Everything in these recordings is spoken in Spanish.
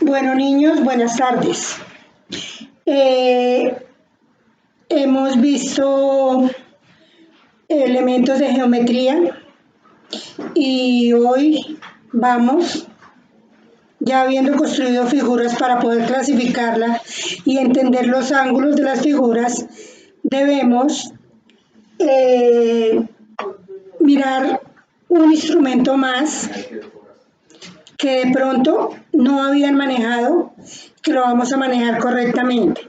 Bueno, niños, buenas tardes. Hemos visto elementos de geometría y hoy vamos, ya habiendo construido figuras para poder clasificarlas y entender los ángulos de las figuras, debemos mirar un instrumento más que de pronto no habían manejado, que lo vamos a manejar correctamente.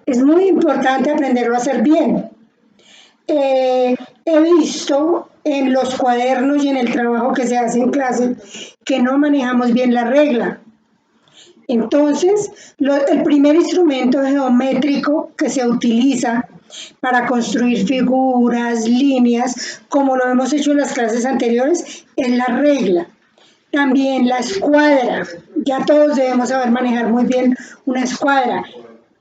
Es muy importante aprenderlo a hacer bien. He visto en los cuadernos y en el trabajo que se hace en clase que no manejamos bien la regla. Entonces, el primer instrumento geométrico que se utiliza para construir figuras, líneas, como lo hemos hecho en las clases anteriores, es la regla. También la escuadra, ya todos debemos saber manejar muy bien una escuadra.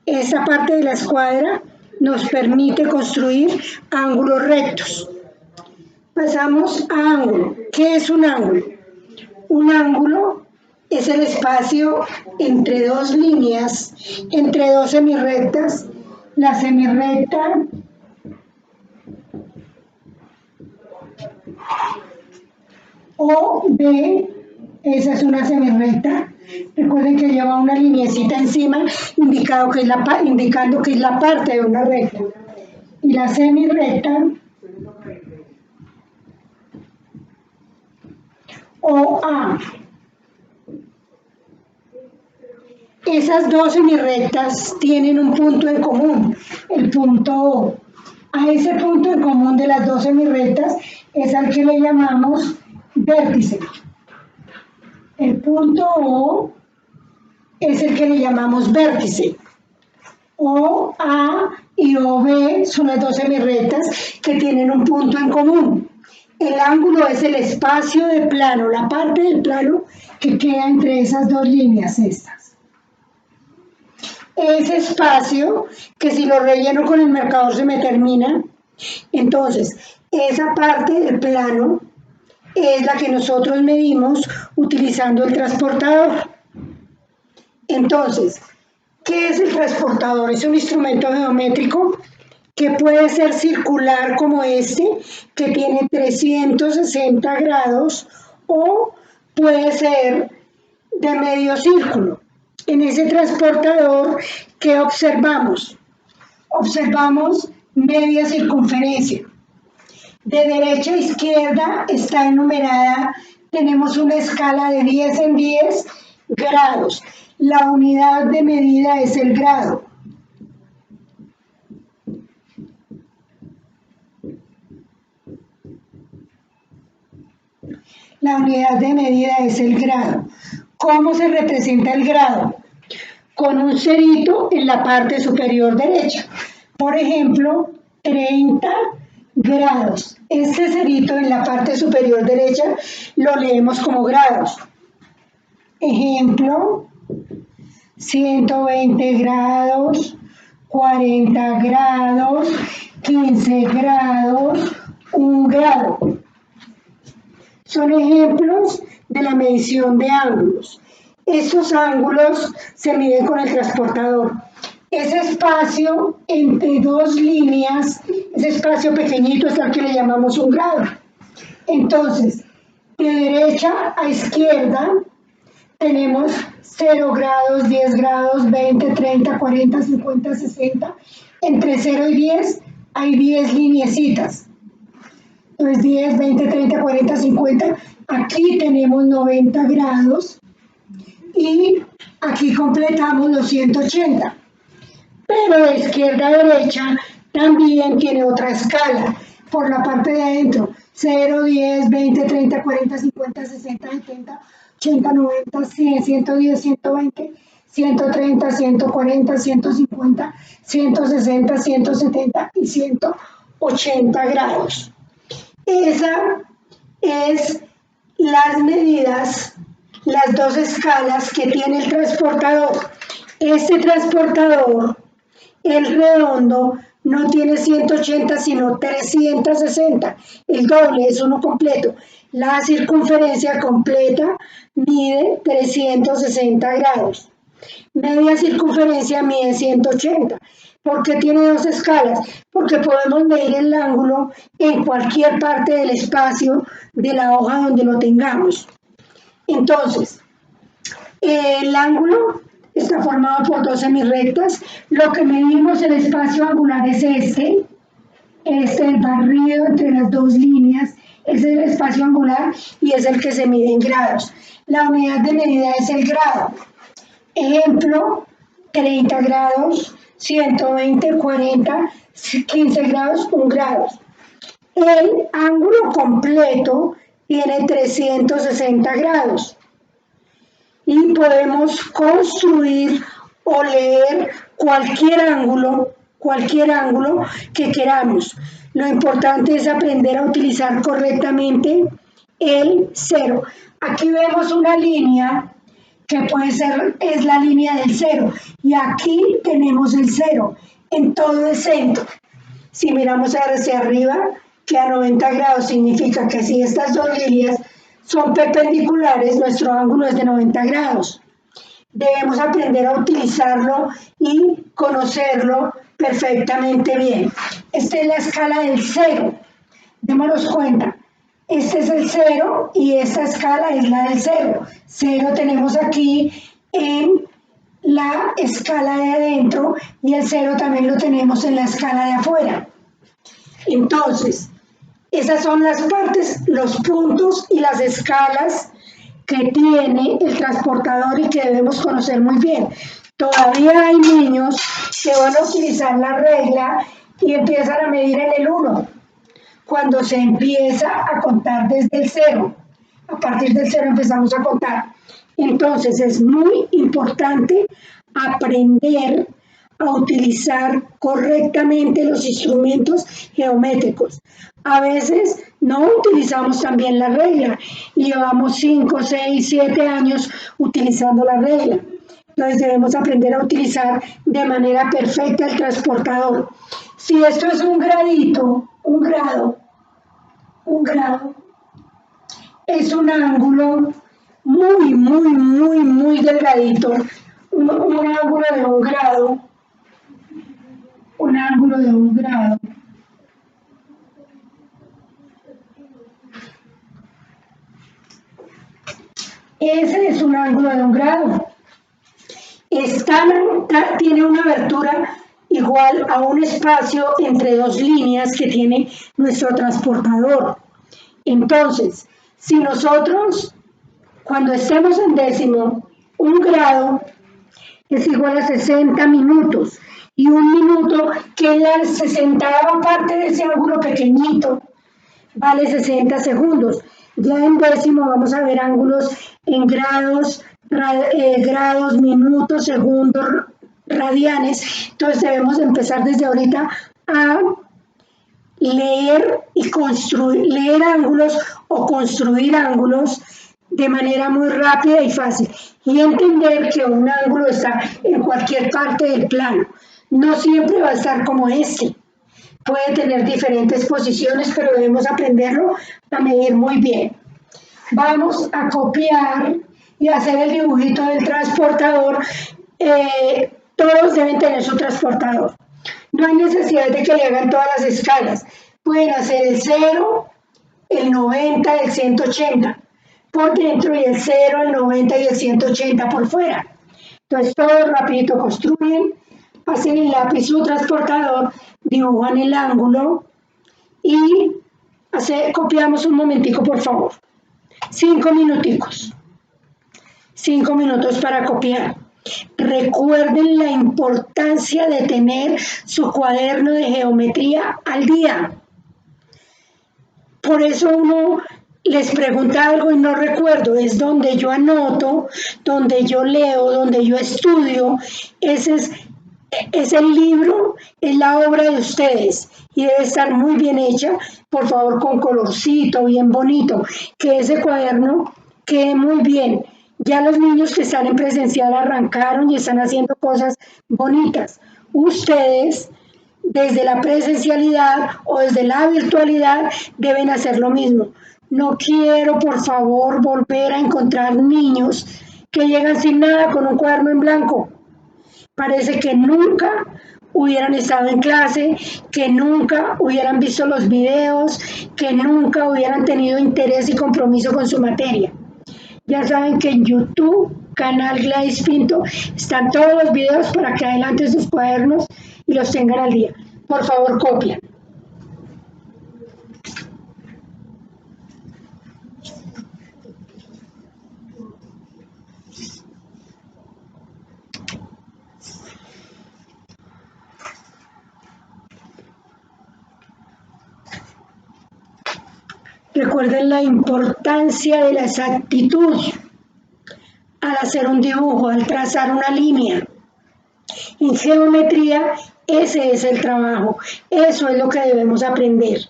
Esa parte de la escuadra nos permite construir ángulos rectos. Pasamos a ángulo. ¿Qué es un ángulo? Un ángulo es el espacio entre dos líneas, entre dos semirrectas. La semirrecta OB, esa es una semirrecta. Recuerden que lleva una lineecita encima indicando que es la parte de una recta. Y la semirrecta OA. Esas dos semirrectas tienen un punto en común, el punto O. A ese punto en común de las dos semirrectas es al que le llamamos vértice. El punto O es el que le llamamos vértice. OA y OB son las dos semirrectas que tienen un punto en común. El ángulo es el espacio de plano, la parte del plano que queda entre esas dos líneas estas. Ese espacio, que si lo relleno con el marcador se me termina, entonces esa parte del plano es la que nosotros medimos utilizando el transportador. Entonces, ¿qué es el transportador? Es un instrumento geométrico que puede ser circular como este, que tiene 360 grados, o puede ser de medio círculo. En ese transportador, ¿qué observamos? Observamos media circunferencia. De derecha a izquierda está enumerada, tenemos una escala de 10 en 10 grados. La unidad de medida es el grado. La unidad de medida es el grado. ¿Cómo se representa el grado? Con un cerito en la parte superior derecha. Por ejemplo, 30 grados. Este cerito en la parte superior derecha lo leemos como grados. Ejemplo, 120 grados, 40 grados, 15 grados, 1 grado. Son ejemplos de la medición de ángulos. Estos ángulos se miden con el transportador. Ese espacio entre dos líneas, ese espacio pequeñito es al que le llamamos un grado. Entonces, de derecha a izquierda tenemos 0 grados, 10 grados, 20, 30, 40, 50, 60. Entre 0 y 10 hay 10 lineecitas. Entonces 10, 20, 30, 40, 50. Aquí tenemos 90 grados y aquí completamos los 180. Pero de izquierda a derecha también tiene otra escala por la parte de adentro. 0, 10, 20, 30, 40, 50, 60, 70, 80, 90, 100, 110, 120, 130, 140, 150, 160, 170 y 180 grados. Esa es las medidas, las dos escalas que tiene el transportador. Este transportador, el redondo, no tiene 180 sino 360. El doble es uno completo. La circunferencia completa mide 360 grados. Media circunferencia mide 180. ¿Por qué tiene dos escalas? Porque podemos medir el ángulo en cualquier parte del espacio de la hoja donde lo tengamos. Entonces, el ángulo está formado por dos semirrectas. Lo que medimos el espacio angular es este el barrido entre las dos líneas, es el espacio angular y es el que se mide en grados. La unidad de medida es el grado. Ejemplo, 30 grados, 120, 40, 15 grados, 1 grado. El ángulo completo tiene 360 grados. Y podemos construir o leer cualquier ángulo que queramos. Lo importante es aprender a utilizar correctamente el cero. Aquí vemos una línea que puede ser, es la línea del cero, y aquí tenemos el cero en todo el centro. Si miramos hacia arriba, que a 90 grados significa que si estas dos líneas son perpendiculares, nuestro ángulo es de 90 grados. Debemos aprender a utilizarlo y conocerlo perfectamente bien. Esta es la escala del cero. Démonos cuenta. Este es el cero y esta escala es la del cero. Cero tenemos aquí en la escala de adentro y el cero también lo tenemos en la escala de afuera. Entonces, esas son las partes, los puntos y las escalas que tiene el transportador y que debemos conocer muy bien. Todavía hay niños que van a utilizar la regla y empiezan a medir en el 1, cuando se empieza a contar desde el 0. A partir del 0 empezamos a contar. Entonces es muy importante aprender a utilizar correctamente los instrumentos geométricos. A veces no utilizamos también la regla y llevamos 5, 6, 7 años utilizando la regla. Entonces debemos aprender a utilizar de manera perfecta el transportador. Si esto es un gradito, un grado, es un ángulo muy delgadito, un ángulo de un grado. Un ángulo de un grado. Ese es un ángulo de un grado. Tiene una abertura igual a un espacio entre dos líneas que tiene nuestro transportador. Entonces, si nosotros, cuando estemos en décimo, 1 grado es igual a 60 minutos. Y 1 minuto, que es la 60ª parte de ese ángulo pequeñito, vale 60 segundos. Ya en décimo vamos a ver ángulos en grados, grados, minutos, segundos, radianes. Entonces debemos empezar desde ahorita a leer y leer ángulos o construir ángulos de manera muy rápida y fácil. Y entender que un ángulo está en cualquier parte del plano. No siempre va a estar como este. Puede tener diferentes posiciones, pero debemos aprenderlo a medir muy bien. Vamos a copiar y hacer el dibujito del transportador. Todos deben tener su transportador. No hay necesidad de que le hagan todas las escalas. Pueden hacer el 0, el 90, el 180 por dentro y el 0, el 90 y el 180 por fuera. Entonces todos rapidito construyen, hacen el lápiz su transportador, dibujan el ángulo y copiamos un momentico, por favor. 5 minuticos. 5 minutos para copiar. Recuerden la importancia de tener su cuaderno de geometría al día. Por eso uno les pregunta algo y no recuerdo, es donde yo anoto, donde yo leo, donde yo estudio. Ese es el libro, es la obra de ustedes y debe estar muy bien hecha, por favor con colorcito, bien bonito, que ese cuaderno quede muy bien. Ya los niños que están en presencial arrancaron y están haciendo cosas bonitas. Ustedes, desde la presencialidad o desde la virtualidad, deben hacer lo mismo. No quiero, por favor, volver a encontrar niños que llegan sin nada con un cuaderno en blanco. Parece que nunca hubieran estado en clase, que nunca hubieran visto los videos, que nunca hubieran tenido interés y compromiso con su materia. Ya saben que en YouTube, canal Gladys Pinto, están todos los videos para que adelanten sus cuadernos y los tengan al día. Por favor, copien. Recuerden la importancia de la exactitud al hacer un dibujo, al trazar una línea. En geometría, ese es el trabajo, eso es lo que debemos aprender.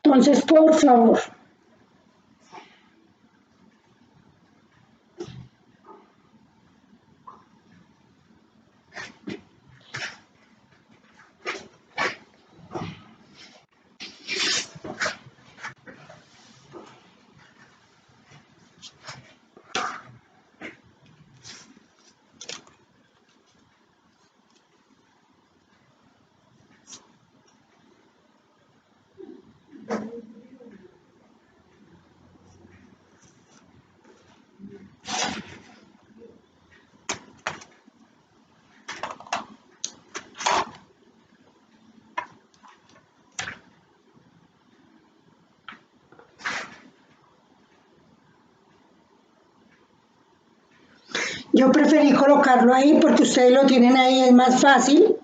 Entonces, por favor. Yo preferí colocarlo ahí porque ustedes lo tienen ahí, es más fácil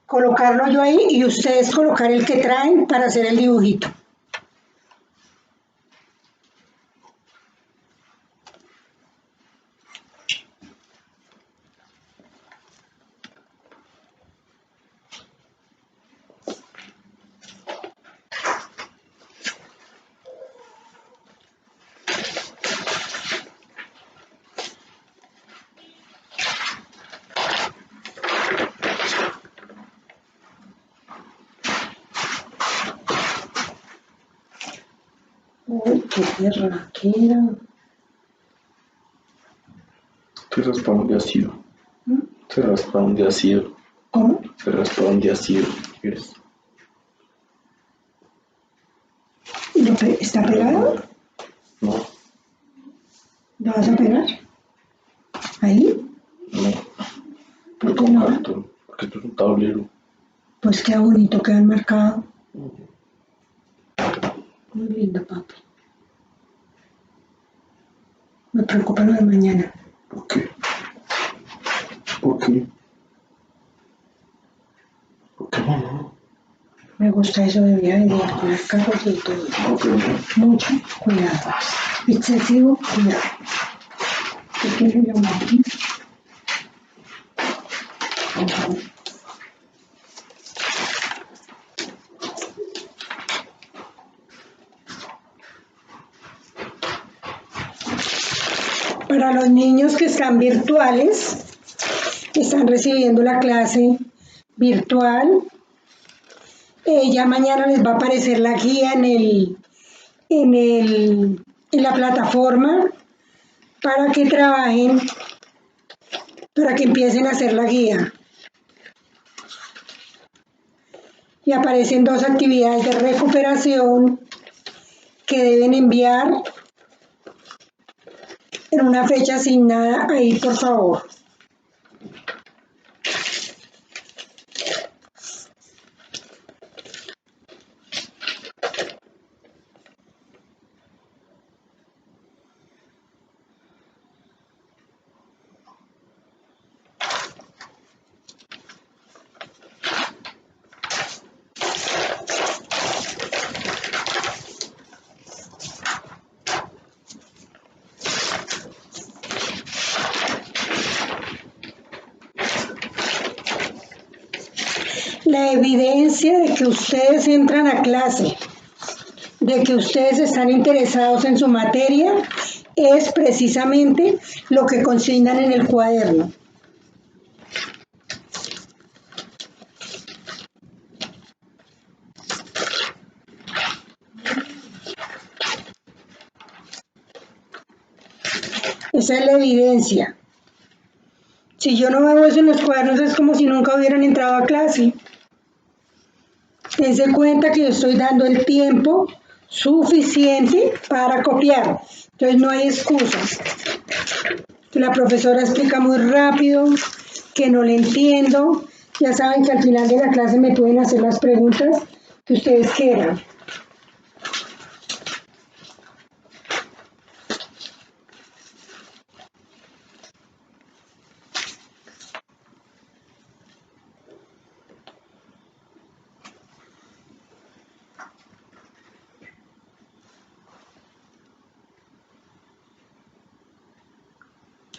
colocarlo yo ahí y ustedes colocar el que traen para hacer el dibujito. Uy, qué berraquera. ¿Qué raspa dónde ha sido? Se raspa donde ha sido. ¿Cómo? Se raspa donde ha sido. ¿Quieres? ¿Está pegado? No. ¿Lo vas a pegar? ¿Ahí? No. ¿Por qué no? Cartón, porque esto es un tablero. Pues qué bonito, queda marcado. Muy lindo, papi. Me preocupa lo de mañana. ¿Por qué? ¿Por qué? ¿Por qué no? Me gusta eso de viaje, de alquilar carros y todo. ¿Por qué no? Mucho cuidado. Excesivo cuidado. ¿Qué quiero llamar aquí? Para los niños que están virtuales, que están recibiendo la clase virtual, ya mañana les va a aparecer la guía en la plataforma para que trabajen, para que empiecen a hacer la guía. Y aparecen 2 actividades de recuperación que deben enviar en una fecha asignada ahí, por favor. La evidencia de que ustedes entran a clase, de que ustedes están interesados en su materia, es precisamente lo que consignan en el cuaderno. Esa es la evidencia. Si yo no veo eso en los cuadernos es como si nunca hubieran entrado a clase. Dense cuenta que yo estoy dando el tiempo suficiente para copiar. Entonces no hay excusas. Que la profesora explica muy rápido, que no le entiendo. Ya saben que al final de la clase me pueden hacer las preguntas que ustedes quieran.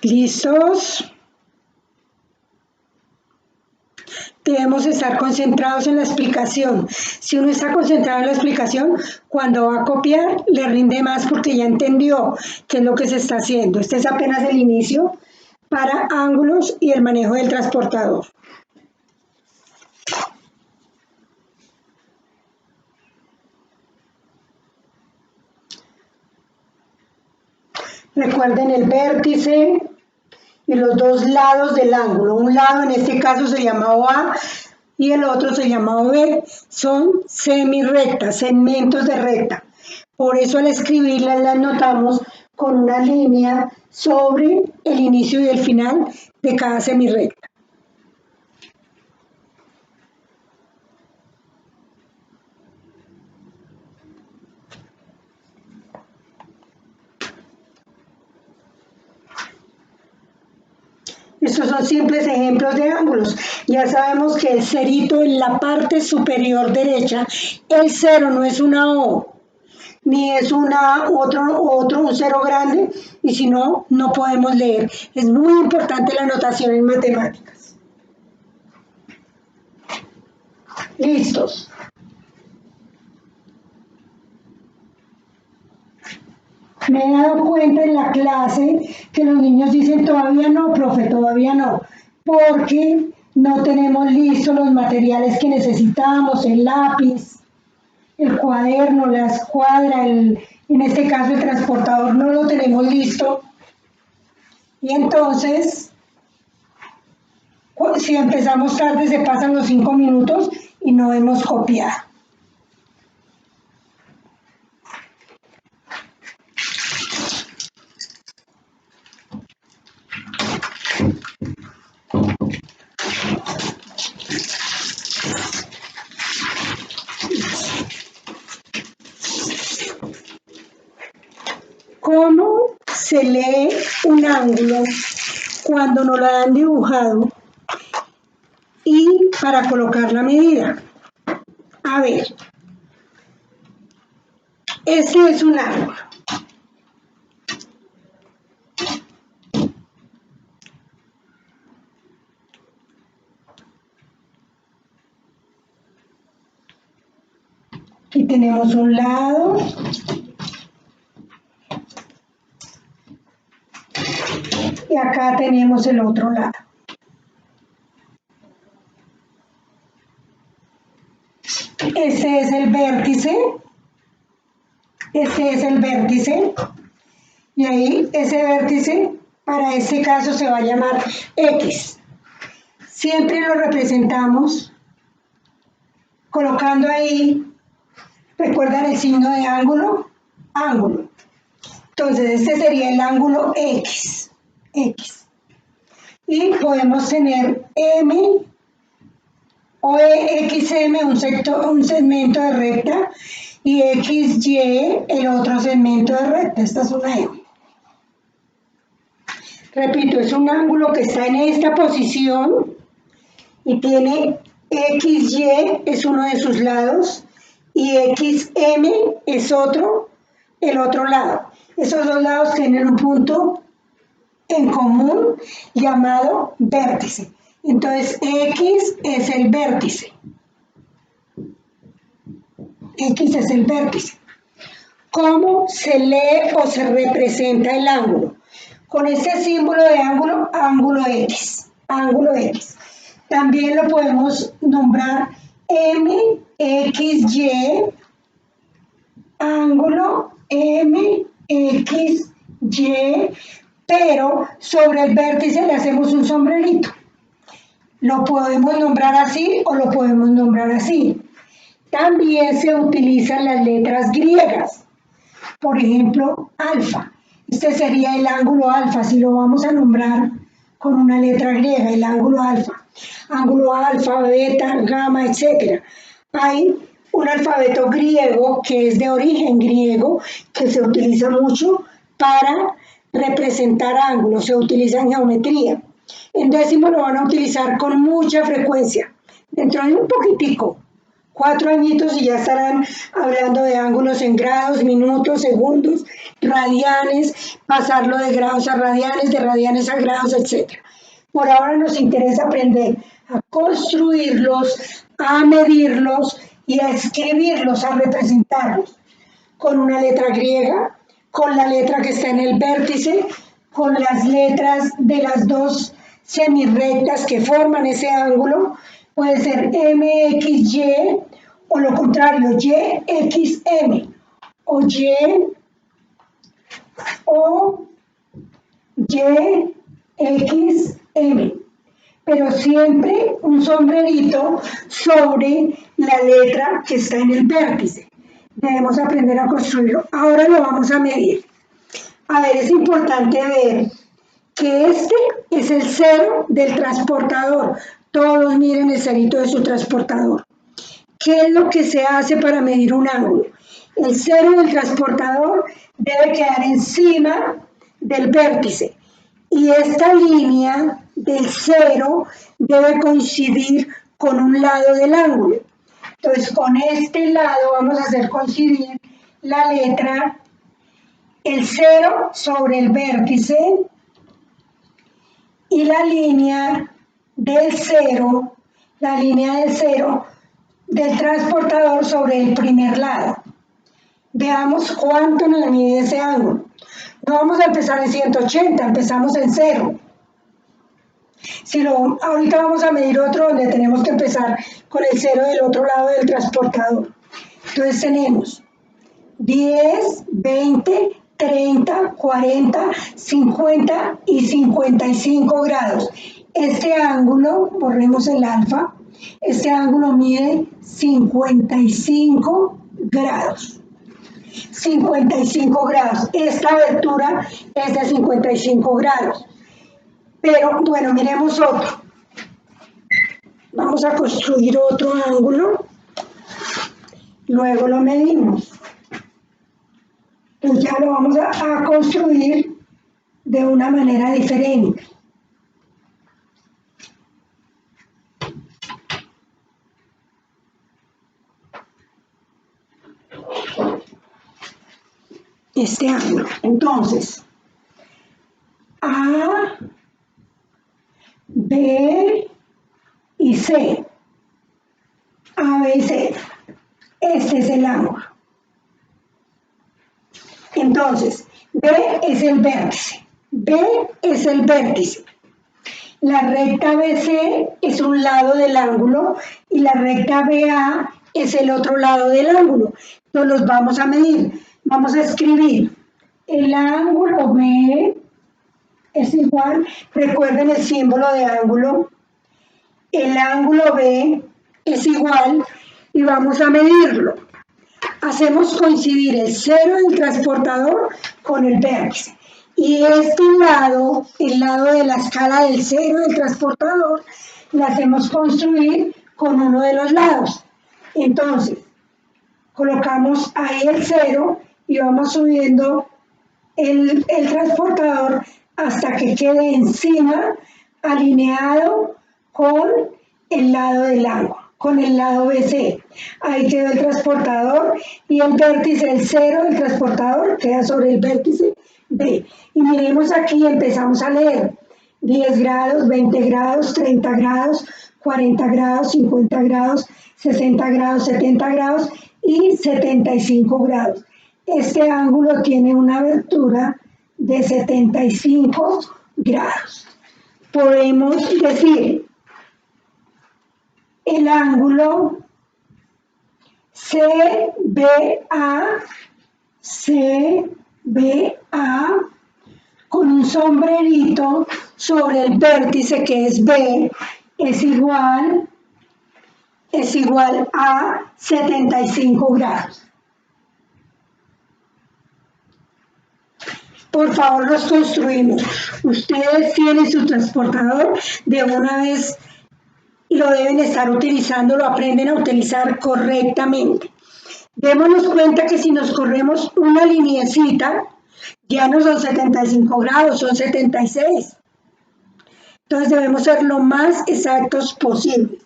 ¿Listos? Debemos estar concentrados en la explicación. Si uno está concentrado en la explicación, cuando va a copiar, le rinde más porque ya entendió qué es lo que se está haciendo. Este es apenas el inicio para ángulos y el manejo del transportador. Recuerden el vértice y los dos lados del ángulo. Un lado en este caso se llama A y el otro se llama B. Son semirrectas, segmentos de recta. Por eso al escribirlas las notamos con una línea sobre el inicio y el final de cada semirrecta. Estos son simples ejemplos de ángulos. Ya sabemos que el cerito en la parte superior derecha, el cero no es una O, ni es un cero grande, y si no, no podemos leer. Es muy importante la notación en matemáticas. ¿Listos? Me he dado cuenta en la clase que los niños dicen todavía no, profe, todavía no, porque no tenemos listos los materiales que necesitamos, el lápiz, el cuaderno, la escuadra, en este caso el transportador no lo tenemos listo. Y entonces, si empezamos tarde se pasan los 5 minutos y no hemos copiado. ¿Cómo se lee un ángulo cuando no lo han dibujado y para colocar la medida? A ver, este es un ángulo. Aquí tenemos un lado. Y acá tenemos el otro lado. Este es el vértice. Este es el vértice. Y ahí ese vértice, para este caso, se va a llamar X. Siempre lo representamos colocando ahí, ¿recuerdan el signo de ángulo? Ángulo. Entonces, este sería el ángulo X. X. Y podemos tener M o XM, un segmento de recta, y XY, el otro segmento de recta. Esta es una M. Repito, es un ángulo que está en esta posición y tiene XY, es uno de sus lados, y XM es el otro lado. Esos dos lados tienen un punto en común llamado vértice. Entonces, X es el vértice. X es el vértice. ¿Cómo se lee o se representa el ángulo? Con este símbolo de ángulo, ángulo X. Ángulo X. También lo podemos nombrar MXY, ángulo MXY, pero sobre el vértice le hacemos un sombrerito. Lo podemos nombrar así o lo podemos nombrar así. También se utilizan las letras griegas. Por ejemplo, alfa. Este sería el ángulo alfa, si lo vamos a nombrar con una letra griega, el ángulo alfa. Ángulo alfa, beta, gamma, etc. Hay un alfabeto griego que es de origen griego, que se utiliza mucho para representar ángulos, se utiliza en geometría. En décimo lo van a utilizar con mucha frecuencia. Dentro de un poquitico, 4 añitos y ya estarán hablando de ángulos en grados, minutos, segundos, radianes, pasarlo de grados a radianes, de radianes a grados, etc. Por ahora nos interesa aprender a construirlos, a medirlos y a escribirlos, a representarlos con una letra griega, con la letra que está en el vértice, con las letras de las dos semirrectas que forman ese ángulo. Puede ser MXY o lo contrario, YXM o YXM, pero siempre un sombrerito sobre la letra que está en el vértice. Debemos aprender a construirlo. Ahora lo vamos a medir. A ver, es importante ver que este es el cero del transportador. Todos miren el cerito de su transportador. ¿Qué es lo que se hace para medir un ángulo? El cero del transportador debe quedar encima del vértice y esta línea del cero debe coincidir con un lado del ángulo. Entonces, con este lado vamos a hacer coincidir la letra, el cero sobre el vértice y la línea del cero del transportador sobre el primer lado. Veamos cuánto nos mide ese ángulo. No vamos a empezar en 180, empezamos en 0. Ahorita vamos a medir otro donde tenemos que empezar con el 0 del otro lado del transportador. Entonces tenemos 10, 20, 30, 40, 50 y 55 grados. Este ángulo, borremos el alfa, este ángulo mide 55 grados. 55 grados. Esta abertura es de 55 grados. Pero bueno, miremos otro. Vamos a construir otro ángulo. Luego lo medimos. Entonces ya lo vamos a construir de una manera diferente. Este ángulo. Entonces, A, B y C. A, B y C. Este es el ángulo. Entonces, B es el vértice. B es el vértice. La recta BC es un lado del ángulo y la recta BA es el otro lado del ángulo. Entonces los vamos a medir. Vamos a escribir el ángulo B es igual, recuerden el símbolo de ángulo, el ángulo B es igual y vamos a medirlo. Hacemos coincidir el cero del transportador con el vértice. Y este lado, el lado de la escala del cero del transportador, lo hacemos construir con uno de los lados. Entonces, colocamos ahí el cero y vamos subiendo el transportador hasta que quede encima, alineado con el lado del ángulo, con el lado BC. Ahí quedó el transportador y el vértice, el cero del transportador, queda sobre el vértice B. Y miremos aquí, empezamos a leer 10 grados, 20 grados, 30 grados, 40 grados, 50 grados, 60 grados, 70 grados y 75 grados. Este ángulo tiene una abertura de 75 grados. Podemos decir el ángulo CBA con un sombrerito sobre el vértice que es B es igual a 75 grados. Por favor, los construimos. Ustedes tienen su transportador, de una vez lo deben estar utilizando, lo aprenden a utilizar correctamente. Démonos cuenta que si nos corremos una lineecita, ya no son 75 grados, son 76. Entonces debemos ser lo más exactos posible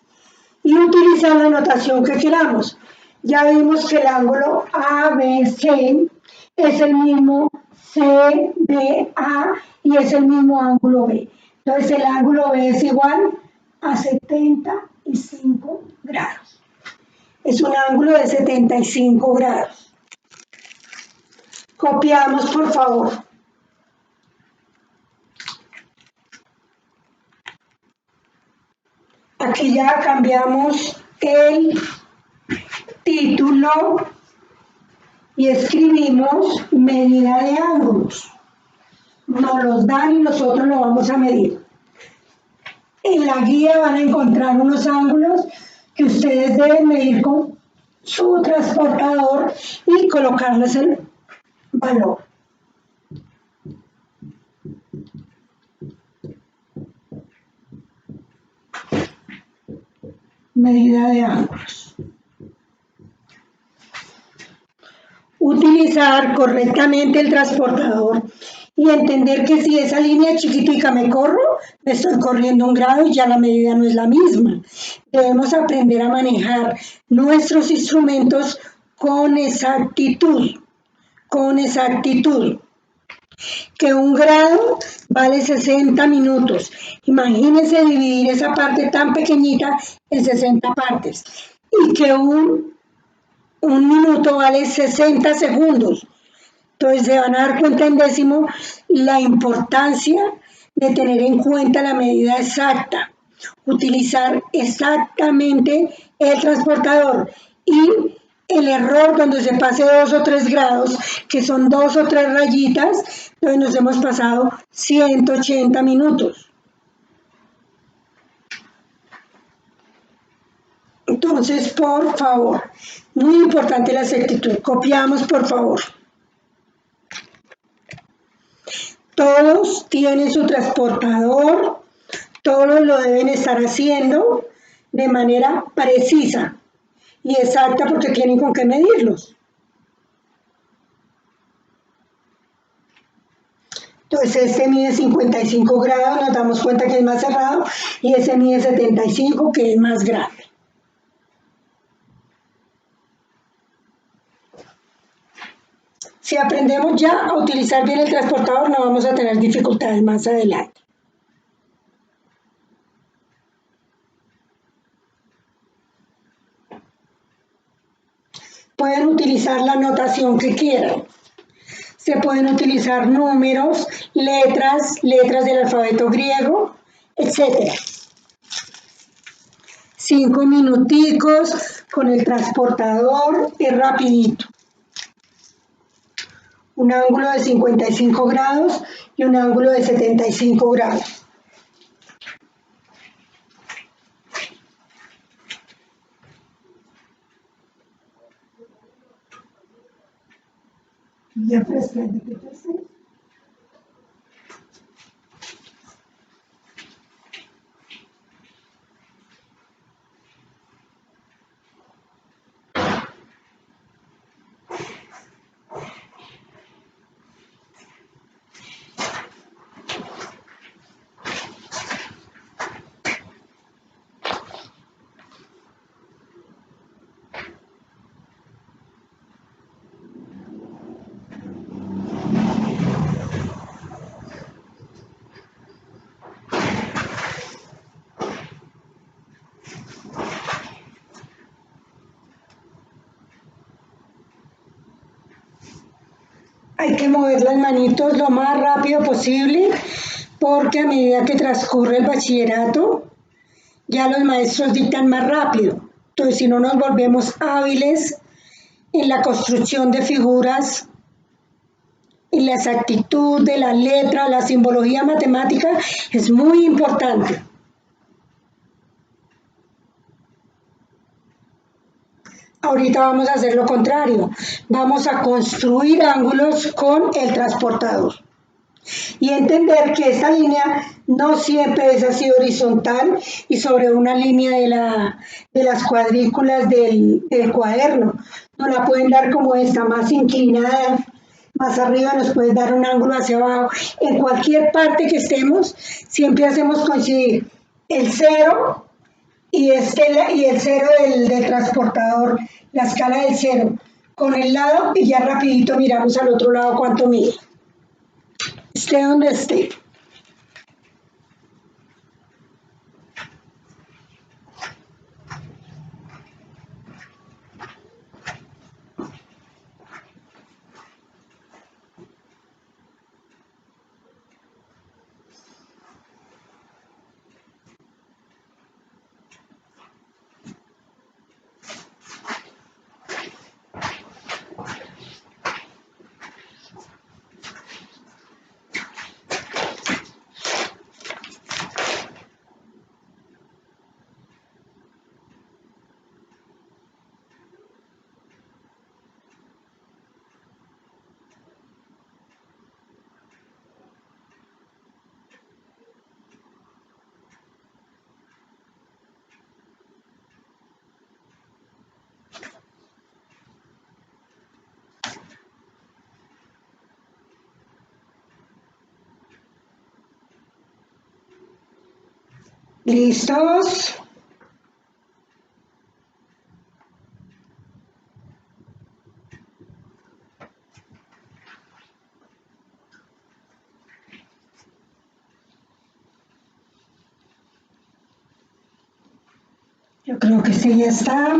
y utilizar la notación que queramos. Ya vimos que el ángulo ABC es el mismo CBA y es el mismo ángulo B. Entonces el ángulo B es igual a 75 grados. Es un ángulo de 75 grados. Copiamos, por favor. Aquí ya cambiamos el título y escribimos medida de ángulos. Nos los dan y nosotros lo vamos a medir. En la guía van a encontrar unos ángulos que ustedes deben medir con su transportador y colocarles el valor. Medida de ángulos. Utilizar correctamente el transportador y entender que si esa línea chiquitica me corro, me estoy corriendo 1 grado y ya la medida no es la misma. Debemos aprender a manejar nuestros instrumentos con exactitud, que 1 grado vale 60 minutos. Imagínense dividir esa parte tan pequeñita en 60 partes y que un minuto vale 60 segundos. Entonces se van a dar cuenta en décimo la importancia de tener en cuenta la medida exacta, utilizar exactamente el transportador y el error donde se pase 2 o 3 grados, que son 2 o 3 rayitas, entonces nos hemos pasado 180 minutos. Entonces, por favor, muy importante la exactitud. Copiamos, por favor. Todos tienen su transportador, todos lo deben estar haciendo de manera precisa y exacta porque tienen con qué medirlos. Entonces este mide 55 grados, nos damos cuenta que es más cerrado, y ese mide 75, que es más grande. Si aprendemos ya a utilizar bien el transportador, no vamos a tener dificultades más adelante. Pueden utilizar la notación que quieran. Se pueden utilizar números, letras del alfabeto griego, etc. 5 minuticos con el transportador, es rapidito. Un ángulo de 55 grados y un ángulo de 75 grados. Ya fresquete, ¿qué te hace? Hay que mover las manitos lo más rápido posible porque a medida que transcurre el bachillerato, ya los maestros dictan más rápido. Entonces, si no nos volvemos hábiles en la construcción de figuras en la exactitud de las letras, la simbología matemática es muy importante. Ahorita vamos a hacer lo contrario, vamos a construir ángulos con el transportador y entender que esta línea no siempre es así horizontal y sobre una línea de las cuadrículas del cuaderno. Nos la pueden dar como esta, más inclinada, más arriba nos puede dar un ángulo hacia abajo. En cualquier parte que estemos, siempre hacemos coincidir el cero y el cero del transportador, la escala del cero, con el lado y ya rapidito miramos al otro lado cuánto mide. Esté donde esté. ¿Listos? Yo creo que sí, ya está.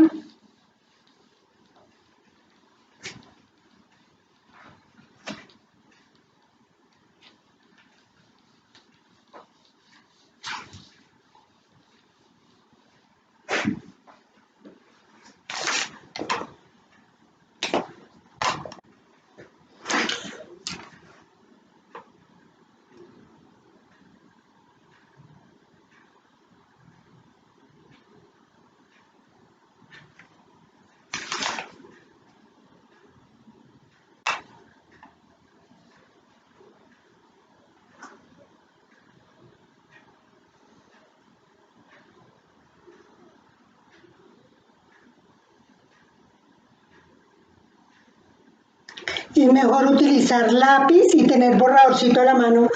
Es mejor utilizar lápiz y tener borradorcito a la mano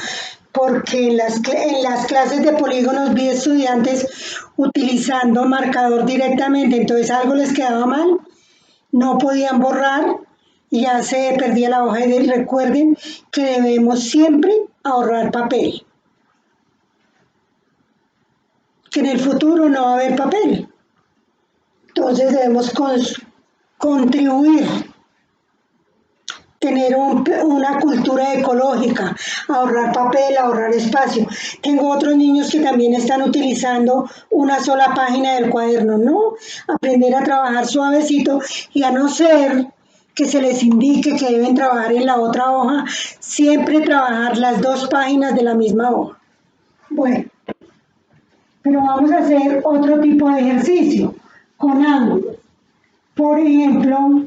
porque en las clases de polígonos vi estudiantes utilizando marcador directamente, entonces algo les quedaba mal, no podían borrar y ya se perdía la hoja. Y recuerden que debemos siempre ahorrar papel, que en el futuro no va a haber papel, entonces debemos contribuir, tener una cultura ecológica, ahorrar papel, ahorrar espacio. Tengo otros niños que también están utilizando una sola página del cuaderno, ¿no? Aprender a trabajar suavecito y a no ser que se les indique que deben trabajar en la otra hoja, siempre trabajar las dos páginas de la misma hoja. Bueno, pero vamos a hacer otro tipo de ejercicio con ángulos. Por ejemplo,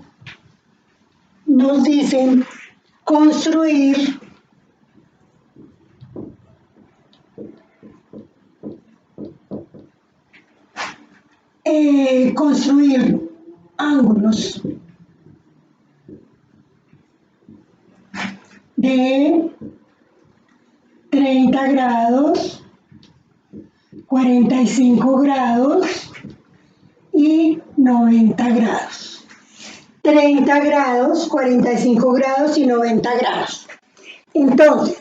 nos dicen construir ángulos de 30 grados, 45 grados y 90 grados. 30 grados, 45 grados y 90 grados. Entonces,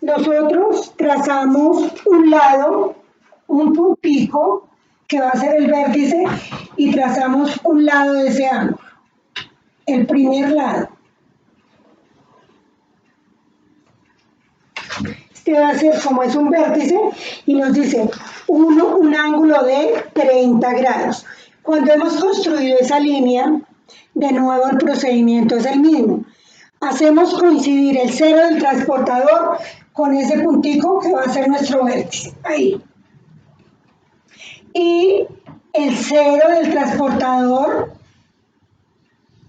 nosotros trazamos un lado, un puntico, que va a ser el vértice, y trazamos un lado de ese ángulo, el primer lado. Este va a ser, como es un vértice, y nos dice un ángulo de 30 grados. Cuando hemos construido esa línea, de nuevo el procedimiento es el mismo. hacemos coincidir el 0 del transportador con ese puntico que va a ser nuestro vértice, ahí. Y el 0 del transportador,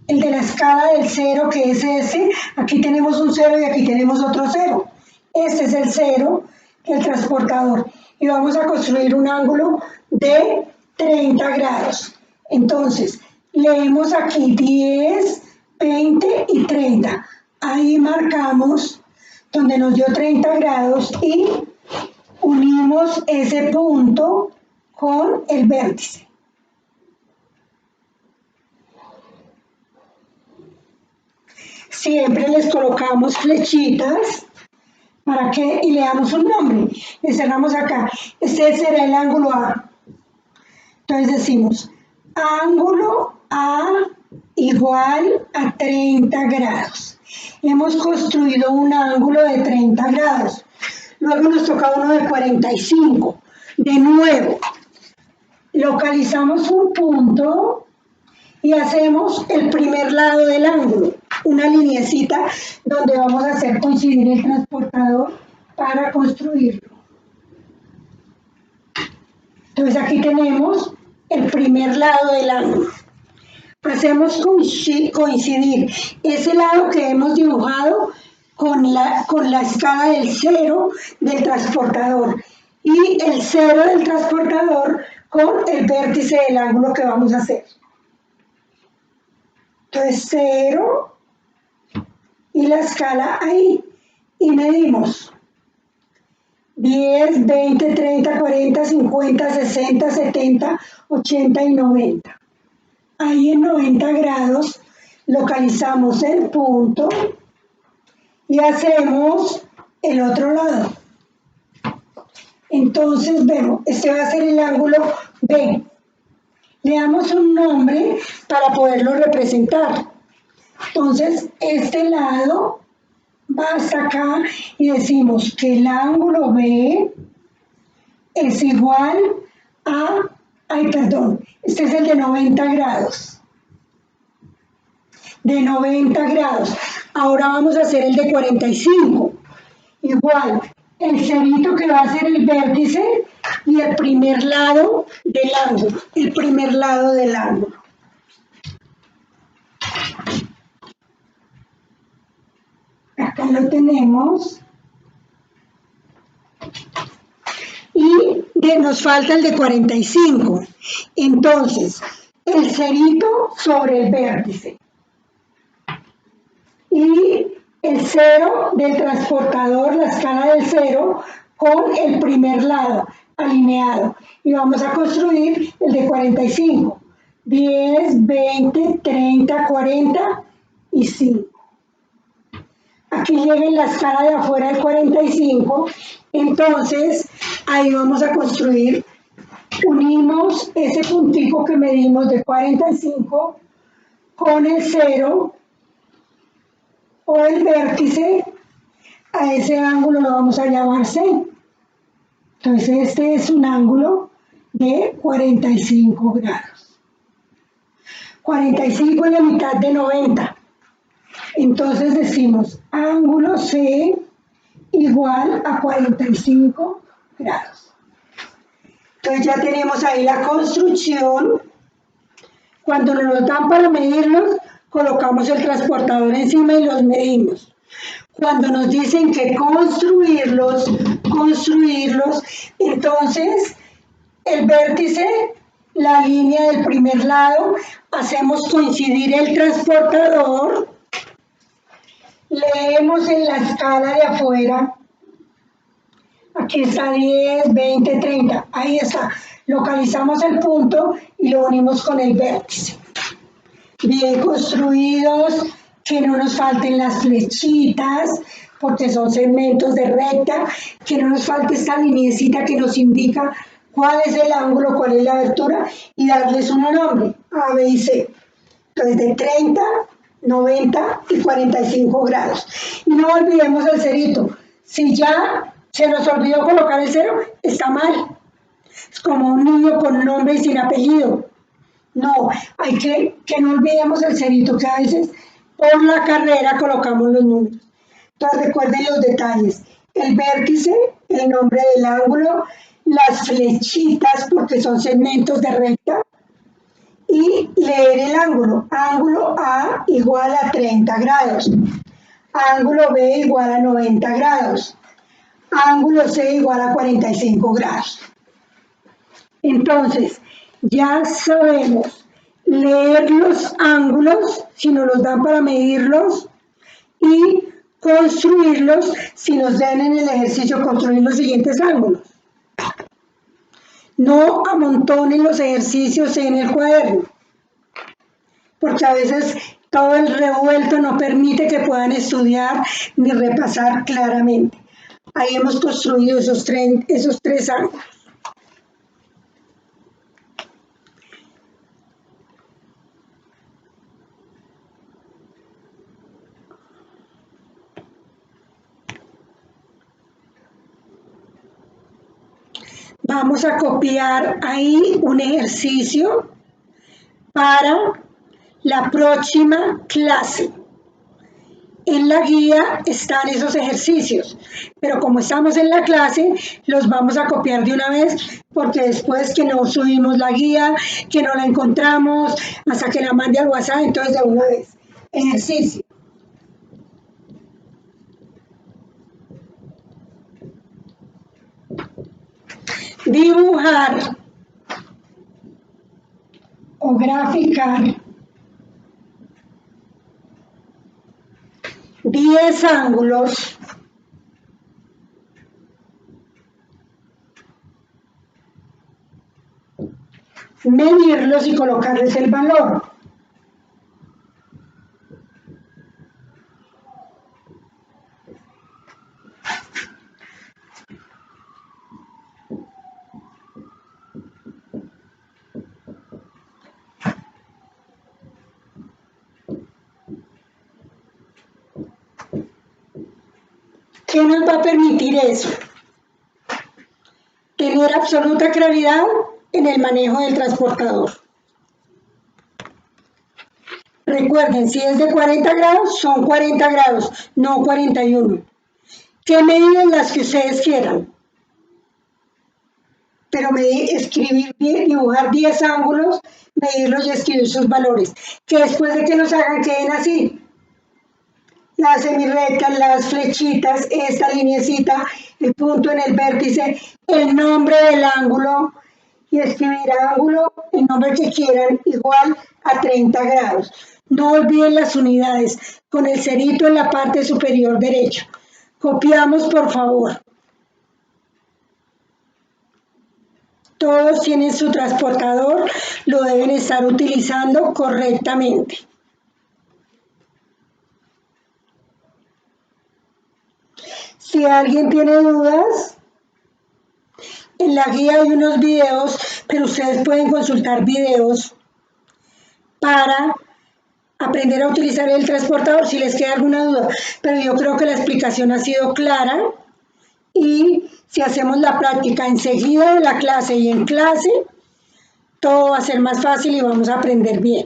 el de la escala del 0, que es ese, aquí tenemos un 0 y aquí tenemos otro 0. Este es el 0 del transportador. Y vamos a construir un ángulo de 30 grados. Entonces, leemos aquí 10, 20 y 30. Ahí marcamos donde nos dio 30 grados y unimos ese punto con el vértice. Siempre les colocamos flechitas para que y le damos un nombre. Le cerramos acá. Este será el ángulo A. Entonces decimos ángulo A igual a 30 grados. Hemos construido un ángulo de 30 grados. Luego nos toca uno de 45. De nuevo, localizamos un punto y hacemos el primer lado del ángulo, una lineecita donde vamos a hacer coincidir el transportador para construirlo. Entonces aquí tenemos el primer lado del ángulo. Hacemos coincidir ese lado que hemos dibujado con la escala del 0 del transportador y el 0 del transportador con el vértice del ángulo que vamos a hacer. Entonces 0 y la escala ahí y medimos 10, 20, 30, 40, 50, 60, 70, 80 y 90. Ahí en 90 grados localizamos el punto y hacemos el otro lado. Entonces vemos, este va a ser el ángulo B. Le damos un nombre para poderlo representar. Entonces, este lado va hasta acá y decimos que el ángulo B es igual a, este es el de 90 grados. De 90 grados. Ahora vamos a hacer el de 45. Igual, el cerito que va a ser el vértice y el primer lado del ángulo. El primer lado del ángulo. Acá lo tenemos. Y nos falta el de 45. Entonces, el cerito sobre el vértice. Y el 0 del transportador, la escala del 0, con el primer lado alineado. Y vamos a construir el de 45. 10, 20, 30, 40 y 5. Aquí llega en la escala de afuera el 45. Entonces, ahí vamos a construir. Unimos ese puntico que medimos de 45 con el 0 o el vértice, a ese ángulo lo vamos a llamar C. Entonces este es un ángulo de 45 grados. 45 es la mitad de 90. Entonces decimos ángulo C igual a 45 grados. Entonces ya tenemos ahí la construcción. Cuando nos dan para medirlos, colocamos el transportador encima y los medimos. Cuando nos dicen que construirlos, entonces el vértice, la línea del primer lado, hacemos coincidir el transportador, leemos en la escala de afuera, aquí está 10, 20, 30, ahí está, localizamos el punto y lo unimos con el vértice. Bien construidos, que no nos falten las flechitas, porque son segmentos de recta, que no nos falte esta lineecita que nos indica cuál es el ángulo, cuál es la abertura, y darles un nombre, A, B y C. Entonces de 30, 90 y 45 grados. Y no olvidemos el cerito. Si ya se nos olvidó colocar el 0, está mal. Es como un niño con nombre y sin apellido. No, hay que no olvidemos el cerito, que a veces Por la carrera colocamos los números. Entonces recuerden los detalles. El vértice, el nombre del ángulo, las flechitas porque son segmentos de recta y leer el ángulo. Ángulo A igual a 30 grados. Ángulo B igual a 90 grados. Ángulo C igual a 45 grados. Entonces, ya sabemos leer los ángulos, si nos los dan para medirlos, y construirlos, si nos dan en el ejercicio construir los siguientes ángulos. No amontonen los ejercicios en el cuaderno, porque a veces todo el revuelto no permite que puedan estudiar ni repasar claramente. Ahí hemos construido esos tres ángulos. Vamos a copiar ahí un ejercicio para la próxima clase. En la guía están esos ejercicios, pero como estamos en la clase, los vamos a copiar de una vez, porque después que no subimos la guía, que no la encontramos, hasta que la mande al WhatsApp, entonces de una vez. Ejercicio. Dibujar o graficar 10 ángulos medirlos y colocarles el valor. ¿Qué nos va a permitir eso? Tener absoluta claridad en el manejo del transportador. Recuerden, si es de 40 grados, son 40 grados, no 41. ¿Qué medidas las que ustedes quieran? Pero escribir, dibujar 10 ángulos, medirlos y escribir sus valores. Que después de que los hagan queden así. Las semirrectas, las flechitas, esta lineecita, el punto en el vértice, el nombre del ángulo y escribir ángulo, el nombre que quieran, igual a 30 grados. No olviden las unidades, con el cerito en la parte superior derecha. Copiamos, por favor. Todos tienen su transportador, lo deben estar utilizando correctamente. Si alguien tiene dudas, en la guía hay unos videos, pero ustedes pueden consultar videos para aprender a utilizar el transportador si les queda alguna duda. Pero yo creo que la explicación ha sido clara y si hacemos la práctica enseguida de la clase y en clase, todo va a ser más fácil y vamos a aprender bien.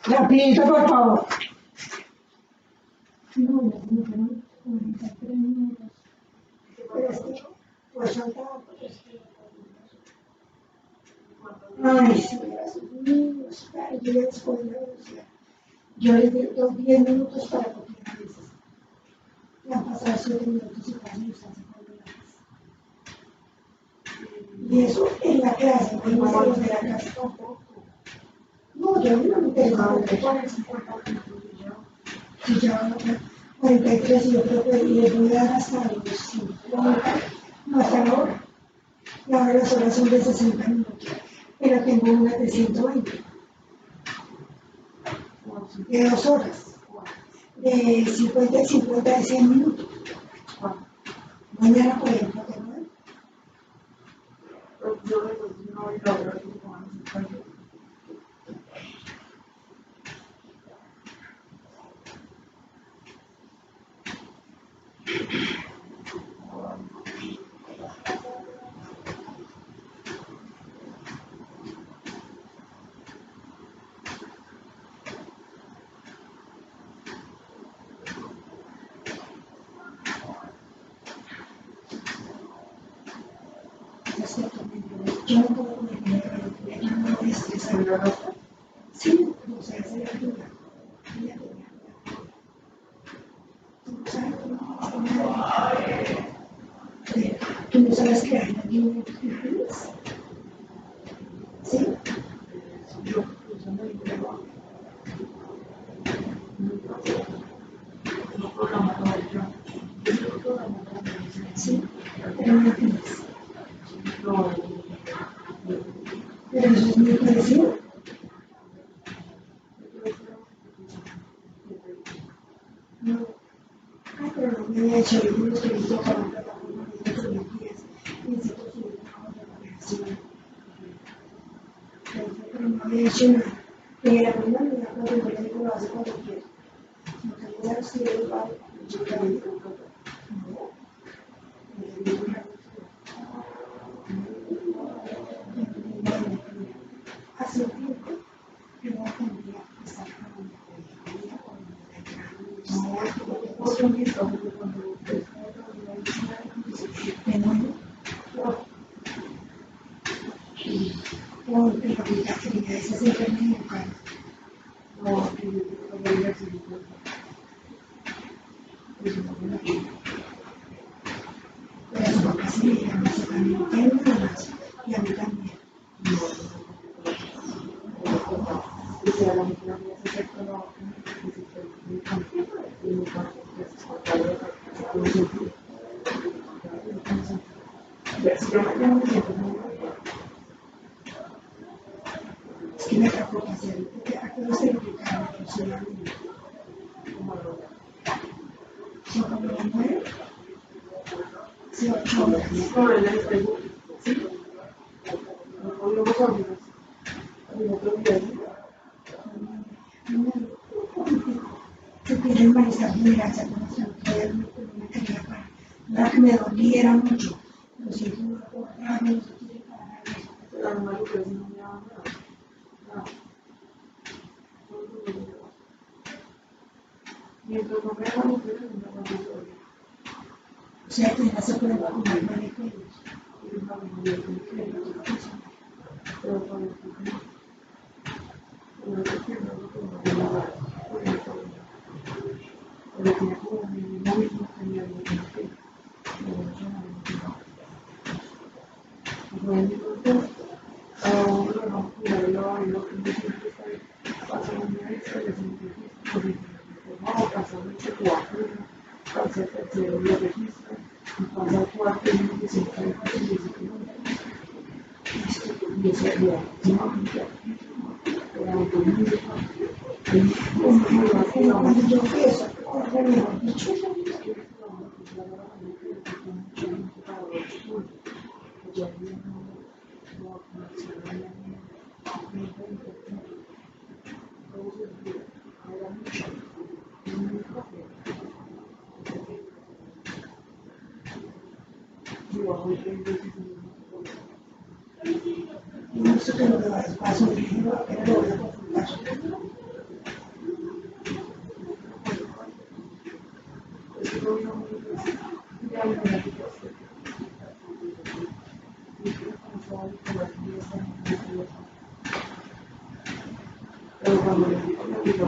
Rapidito, por favor. Ay, sí, esos niños, yo les doy 10 minutos para copiar a veces. Y han pasado 7 minutos y casi no están sacando la. Y eso en la clase, no en la clase tampoco. No, yo no me interesa porque ponen 50 minutos y ya 43 y yo creo que les voy a dar hasta los 50, no hasta la hora. Y ahora las horas son de 60 minutos, pero tengo una de 120, de 2 horas, de 50 y 50 de 100 minutos. Mañana, por ejemplo, tengo. Yo no puedo comer yo no me estreso. Sí, o sea, esa es la duda. ¿Tú no sabes crear una línea de feliz? ¿Sí? Yo no digo. No programador, yo programador. Sí, pero no feliz. No, pero eso es muy parecido. No. Ay, pero no me había hecho algunos que hizo para una plataforma de fotografías. Necesito subir una fotografía. Pero no había hecho nada. En la primera me da cuenta que el lo hace cuando quiere. No te voy a decir igual. Yo también. No. Hace un tiempo, yo no tendría que estar con y a mí también. Es que me preocupa hacer, porque aquellos que lo funcionan son como 9, 8 horas. Yo quería humanizar mi gracia con los autores, me quería para que me doliera mucho. Lo siento, no puedo parar, no se quiere parar. Pero no me lo no me da nada. Mientras no me hagan mujeres, no me van a doler. O sea, que ya se puede vacunar maricones. Y una mujer que le va a funcionar. Pero para el futuro, una vez que no lo tengo que lavar, pero que como mi mismo tenía mi mente, bueno, entonces, ahora no puedo lo que me siempre está pasando una experiencia no, pasando este cuarto, pasa el tercero, lo registra, y pasa el cuarto, y me dice que y eso es lo cuando yo empiezo a mejor dicho, no sé qué lo que va a pasar, pero lo voy a consultar. Pero cuando le digo que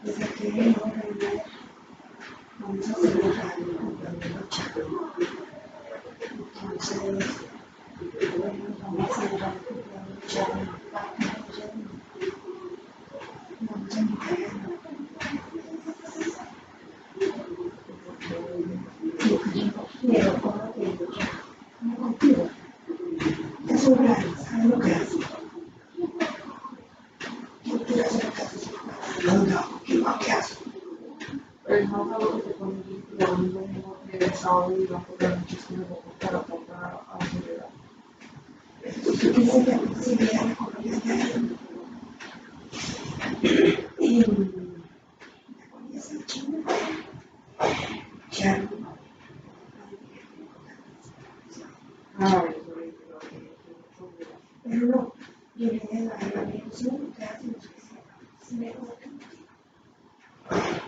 desde que no vamos a hacer la radio comprando la chica. Entonces, vamos a hacer la radio comprando la chica. Vamos a invitar lo que yo no quiero, como que yo no contigo. Es un gran, ¿sabes lo que hace? Yo quiero hacer lo que hace. No, ¿qué hace? El más algo que te pone lo mismo que el sábado y la otra noche es que me voy a comprar a acelerar. Yo quise que si me da la comida y la comida se china. Ya no. Pero no, yo le dije a la bendición que hace mucho que se me gusta.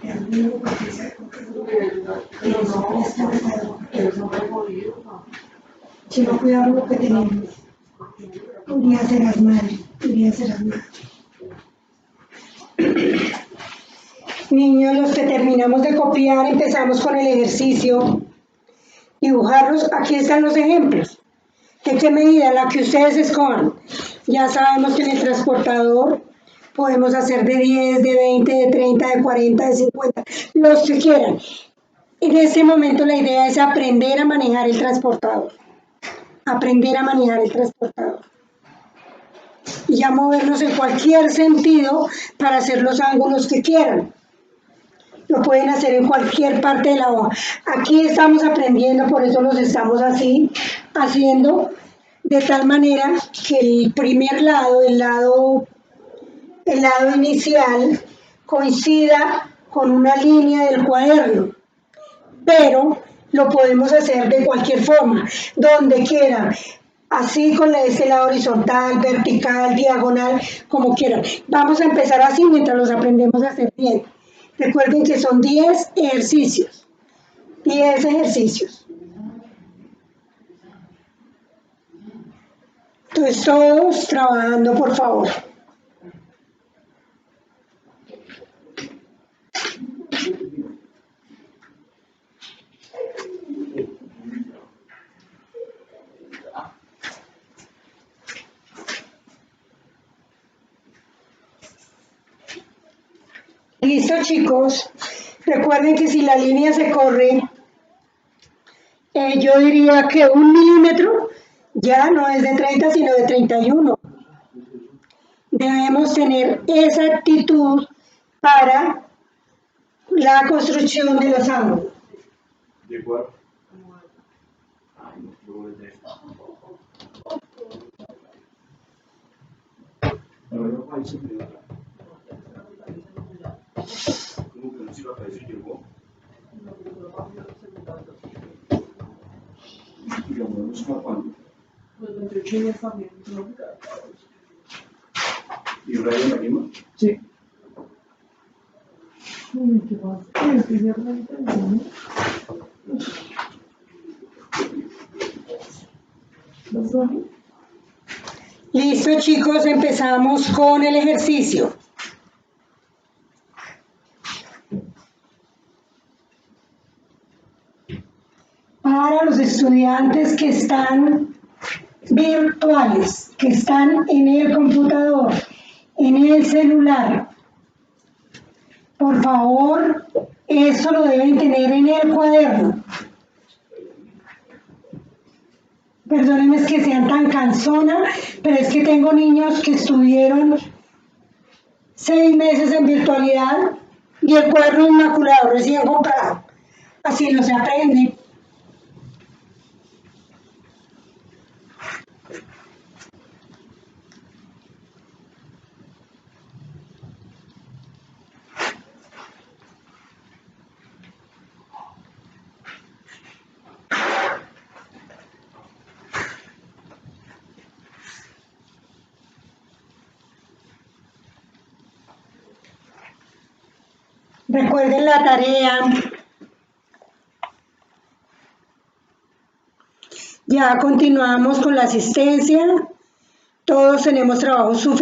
El mismo porque se ha comprado. Pero no, es que me está bueno. Si no cuidamos lo que tenemos, podría ser asmal, Niños, los que terminamos de copiar, empezamos con el ejercicio. Dibujarlos, aquí están los ejemplos. ¿De qué medida? La que ustedes escojan. Ya sabemos que en el transportador podemos hacer de 10, de 20, de 30, de 40, de 50, los que quieran. En este momento la idea es aprender a manejar el transportador. Aprender a manejar el transportador. Y ya movernos en cualquier sentido para hacer los ángulos que quieran. Lo pueden hacer en cualquier parte de la hoja. Aquí estamos aprendiendo, por eso los estamos así, haciendo de tal manera que el primer lado, el lado inicial, coincida con una línea del cuaderno. Pero lo podemos hacer de cualquier forma, donde quiera. Así con este lado horizontal, vertical, diagonal, como quieran. Vamos a empezar así mientras los aprendemos a hacer bien. Recuerden que son 10 ejercicios. 10 ejercicios. Entonces todos trabajando, por favor. Listo, chicos. Recuerden que si la línea se corre, yo diría que 1 milímetro ya no es de 30, sino de 31. Debemos tener esa actitud para la construcción de los ángulos. ¿De acuerdo? ¿Y Brian la misma? Sí. ¿Qué pasa? Listo, chicos, empezamos con el ejercicio. Para los estudiantes que están virtuales, que están en el computador, en el celular, por favor, eso lo deben tener en el cuaderno. Perdónenme que sean tan cansona, pero es que tengo niños que estuvieron 6 meses en virtualidad y el cuaderno inmaculado recién comprado. Así no se aprende. Recuerden la tarea. Ya continuamos con la asistencia. Todos tenemos trabajo suficiente.